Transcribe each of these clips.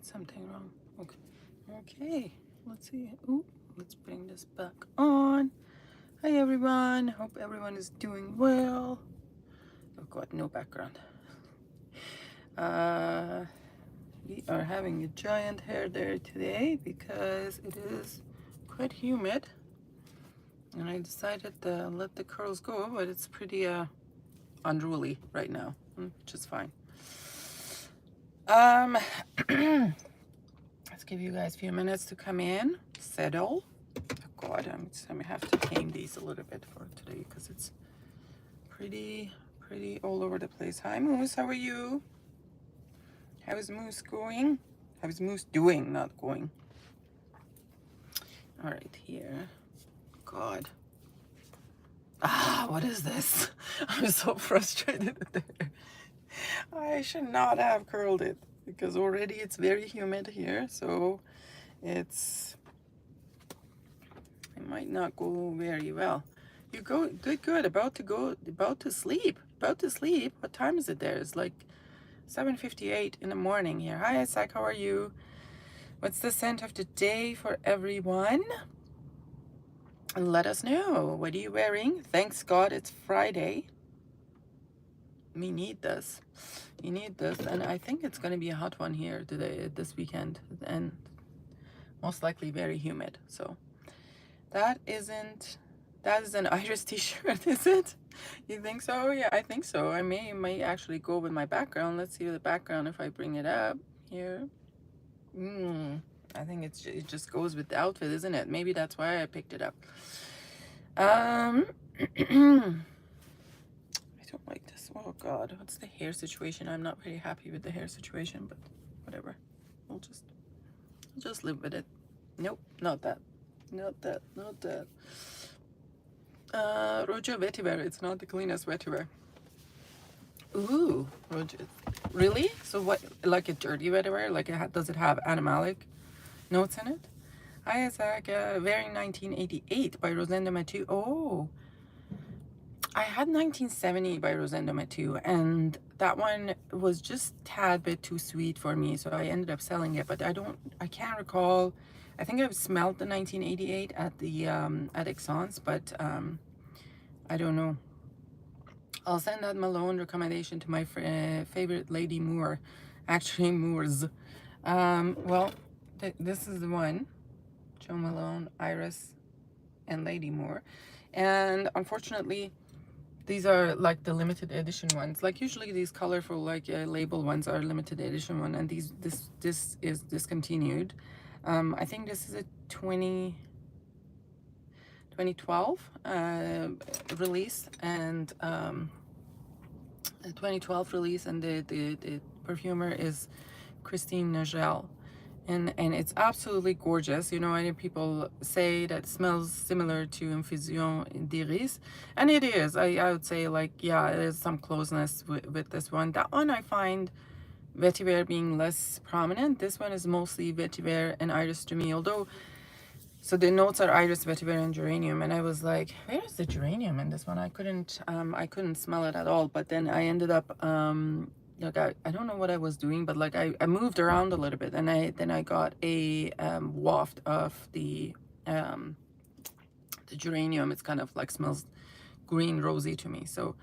something wrong. Okay. Okay. Let's see. Ooh, let's bring this back on. Hi everyone. Hope everyone is doing well. Oh god, no background. We are having a giant hair there today because it is quite humid. And I decided to let the curls go, but it's pretty unruly right now, which is fine. Let's give you guys a few minutes to come in, settle. Oh god, I'm gonna have to tame these a little bit for today because it's pretty all over the place. Hi Moose, how are you? How is Moose going? How is Moose doing, not going? All right, here. God. What is this? I'm so frustrated with the hair. I should not have curled it because already it's very humid here, so it might not go very well. You go good. About to sleep. What time is it there? It's like 7:58 in the morning here. Hi Isaac, how are you? What's the scent of the day for everyone? And let us know. What are you wearing? Thanks God it's Friday. We need this. You need this, and I think it's going to be a hot one here today, this weekend, and most likely very humid. So that is an Iris t-shirt, is it? You think so? Yeah, I think so. I may actually go with my background. Let's see the background if I bring it up here. I think it just goes with the outfit, isn't it? Maybe that's why I picked it up. I don't like this. Oh god, what's the hair situation? I'm not very happy with the hair situation, but whatever. I'll just live with it. Nope, not that. Not that. Roger vetiver. It's not the cleanest vetiver. Ooh, Roger. Really? So what, like a dirty vetiver? Like does it have animalic notes in it? Hi Isaac, wearing 1988 by Rosenda Mathieu. Oh, I had 1970 by Rosenda Mathieu, and that one was just a tad bit too sweet for me, so I ended up selling it. But I can't recall. I think I've smelled the 1988 at the at Exxon's, but I don't know. I'll send that Malone recommendation to my favorite Lady Moore, actually Moors. Well, this is the one, Jo Malone, Iris, and Lady Moore, and unfortunately, these are like the limited edition ones. Like usually these colorful like label ones are limited edition one, and this is discontinued. I think this is a 2012 release, and 2012 release, and the perfumer is Christine Nagel. And it's absolutely gorgeous. You know, I know people say that it smells similar to Infusion d'Iris, and it is. I would say, like, yeah, there's some closeness with this one. That one I find vetiver being less prominent. This one is mostly vetiver and iris de although, so the notes are iris, vetiver, and geranium. And I was like, where is the geranium in this one? I couldn't smell it at all. But then I ended up like I don't know what I was doing, but like I moved around a little bit, and then I got a waft of the geranium. It's kind of like smells green rosy to me, so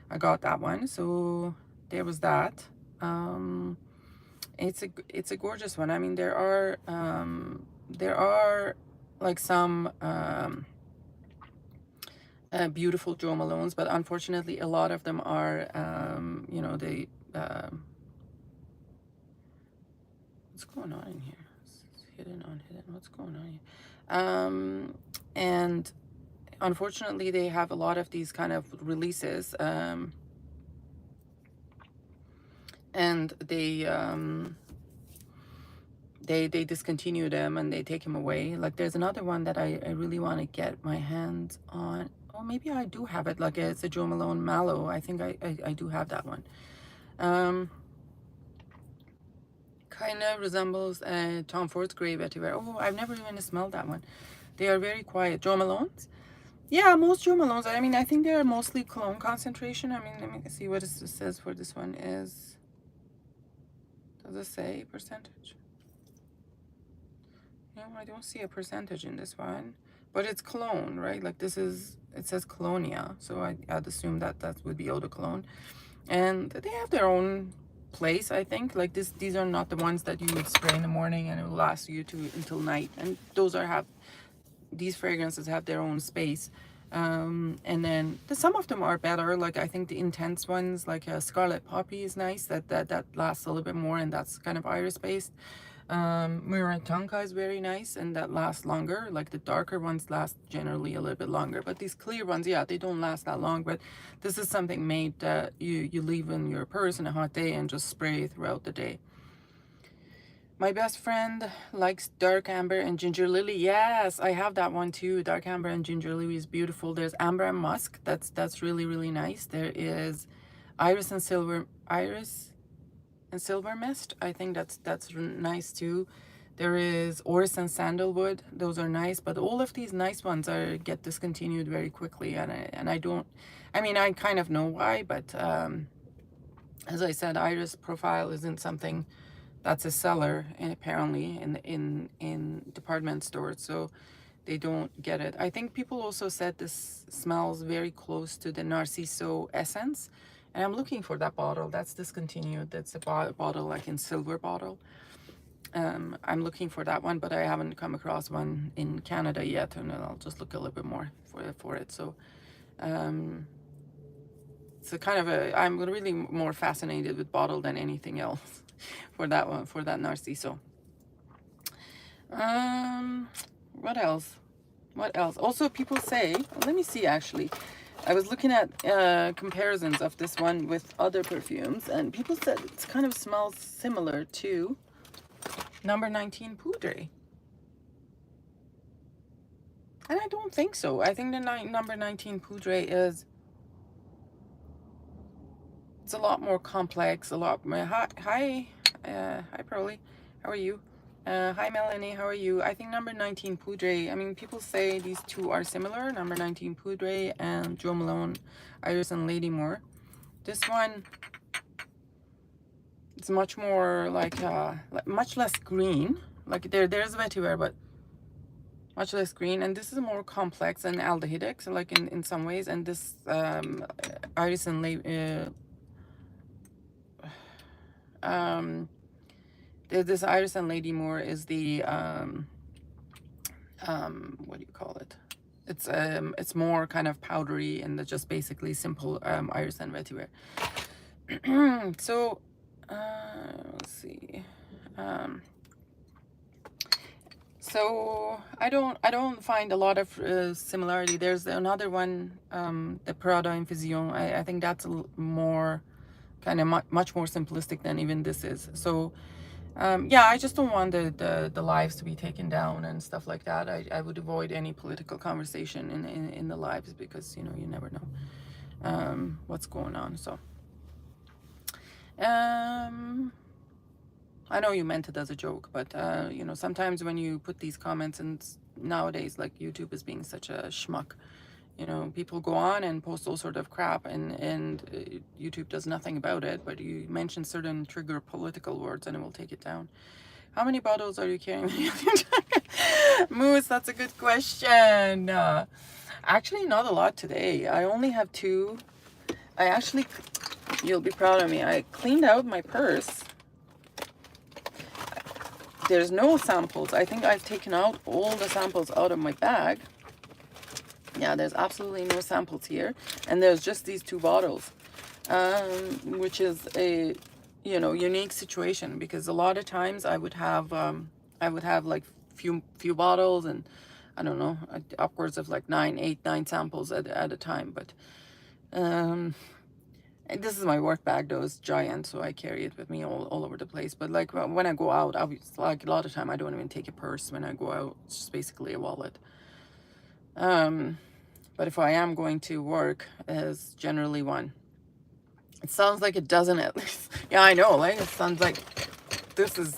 I got that one. So there was that. It's a gorgeous one. I mean, there are like some beautiful Jo Malones, but unfortunately a lot of them are you know, they what's going on in here? It's hidden on hidden. What's going on here? And unfortunately they have a lot of these kind of releases, and they discontinue them and they take them away. Like there's another one that I really want to get my hands on. Oh, maybe I do have it. Like it's a Jo Malone Mallow. I think I do have that one. Kind of resembles Tom Ford's Grey Vetiver. Oh, I've never even smelled that one. They are very quiet. Jo Malones? Yeah, most Jo Malones. I mean, I think they're mostly cologne concentration. I mean, let me see what it says for this one is. Does it say percentage? No, I don't see a percentage in this one, but it's cologne, right? Like this is, it says colonia, so I'd assume that that would be eau de cologne. And they have their own place, I think. Like this, these are not the ones that you would spray in the morning and it will last you to until night. And those are have, these fragrances have their own space. And then some of them are better. Like I think the intense ones, like Scarlet Poppy is nice. That lasts a little bit more, and that's kind of iris based. Mura-Tonka is very nice, and that lasts longer. Like the darker ones last generally a little bit longer, but these clear ones, yeah, they don't last that long. But this is something made that you leave in your purse on a hot day and just spray throughout the day. My best friend likes dark amber and ginger lily. Yes, I have that one too. Dark amber and ginger lily is beautiful. There's amber and musk. That's really, really nice. There is iris and silver mist. I think that's nice too. There is orris and sandalwood. Those are nice, but all of these nice ones are get discontinued very quickly, and I don't. I mean, I kind of know why, but as I said, iris profile isn't something that's a seller, and apparently in department stores, so they don't get it. I think people also said this smells very close to the Narciso essence, and I'm looking for that bottle. That's discontinued. That's a bottle like in silver bottle. I'm looking for that one, but I haven't come across one in Canada yet, and I'll just look a little bit more for it. So it's a kind of a, I'm really more fascinated with bottle than anything else for that one, for that Narciso. What else? What else? Also, people say, let me see actually. I was looking at comparisons of this one with other perfumes, and people said it kind of smells similar to number 19 Poudre. And I don't think so. I think the number 19 Poudre is, it's a lot more complex, a lot more. Hi Pearly, how are you? Hi Melanie, how are you? I think number 19 Poudre, I mean, people say these two are similar, number 19 Poudre and Jo Malone Iris and Lady Moore. This one, it's much more like much less green. Like there's vetiver, but much less green, and this is more complex and aldehydic, so like in some ways. And this Iris and this Iris and Lady Moore is the what do you call it? It's more kind of powdery and just basically simple iris and vetiver. So let's see. So I don't find a lot of similarity. There's another one, the Prada Infusion. I think that's more kind of much more simplistic than even this is. So yeah, I just don't want the lives to be taken down and stuff like that. I would avoid any political conversation in the lives, because you know, you never know what's going on. So I know you meant it as a joke, but you know, sometimes when you put these comments, and nowadays like YouTube is being such a schmuck, you know, people go on and post all sort of crap, and YouTube does nothing about it, but you mention certain trigger political words and it will take it down. How many bottles are you carrying? Moose, that's a good question. Actually, not a lot today. I only have 2. I actually, you'll be proud of me, I cleaned out my purse. There's no samples. I think I've taken out all the samples out of my bag. Yeah, there's absolutely no samples here, and there's just these 2 bottles, which is a, you know, unique situation, because a lot of times I would have like few bottles, and I don't know, upwards of like 8, 9 samples at a time. But this is my work bag though. It's giant, so I carry it with me all over the place. But like when I go out, obviously, like a lot of time I don't even take a purse when I go out. It's just basically a wallet. But if I am going to work, it's generally 1. It sounds like it doesn't, at least. Yeah, I know, like it sounds like this is,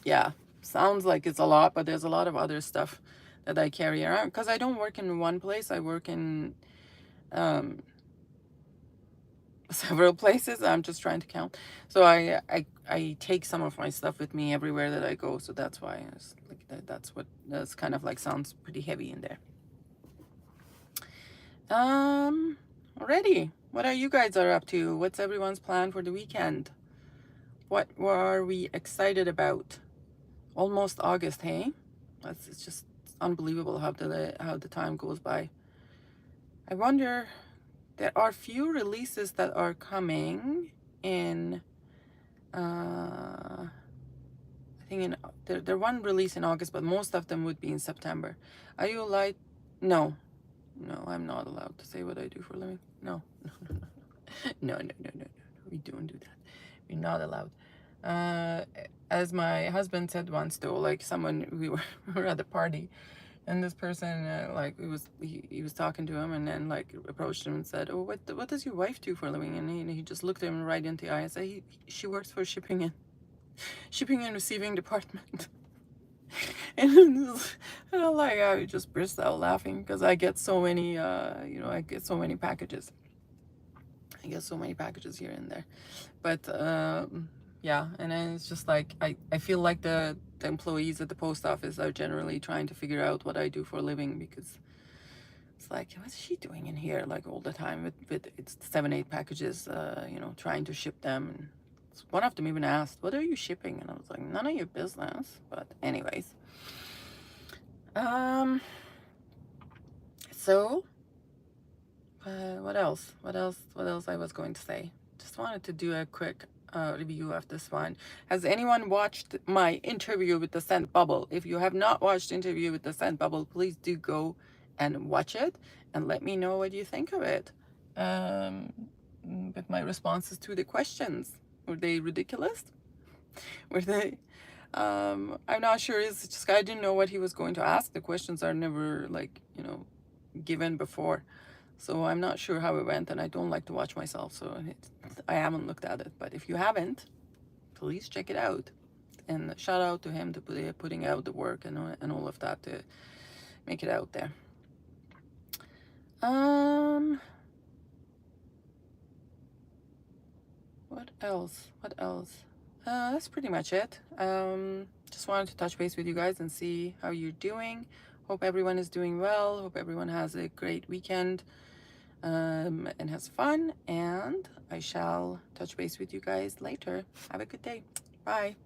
yeah, sounds like it's a lot, but there's a lot of other stuff that I carry around, because I don't work in one place. I work in several places. I'm just trying to count. So I I take some of my stuff with me everywhere that I go, so that's why it's like that's kind of like sounds pretty heavy in there. Already, what are you guys are up to? What's everyone's plan for the weekend? What are we excited about? Almost August, hey? It's just unbelievable how the time goes by. I wonder, there are few releases that are coming in. I think there one release in August, but most of them would be in September. Are you allowed? No, no, I'm not allowed to say what I do for a living. No, no, no, no, no, no, no, no, no. We don't do that. We're not allowed. As my husband said once, though, like someone we were at a party, and this person like he was talking to him, and then like approached him and said, "Oh, what does your wife do for a living?" And he just looked him right in the eye and said, "She works for shipping and receiving department." And I'm like, I just burst out laughing because I get so many, I get so many packages. I get so many packages here and there, but yeah, and then it's just like I feel like the employees at the post office are generally trying to figure out what I do for a living, because it's like, what's she doing in here like all the time with it's 7-8 packages, trying to ship them. And one of them even asked, "What are you shipping?" And I was like, "None of your business." But anyways, so what else? What else I was going to say? Just wanted to do a quick review of this one. Has anyone watched my interview with the scent bubble? If you have not watched interview with the scent bubble, please do go and watch it and let me know what you think of it. With my responses to the questions, were they ridiculous? Were they I'm not sure. It's just I didn't know what he was going to ask. The questions are never like given before, so I'm not sure how it went, and I don't like to watch myself, so I haven't looked at it. But if you haven't, please check it out, and shout out to him to putting out the work and all of that to make it out there. What else? That's pretty much it. Just wanted to touch base with you guys and see how you're doing. Hope everyone is doing well. Hope everyone has a great weekend and has fun. And I shall touch base with you guys later. Have a good day. Bye.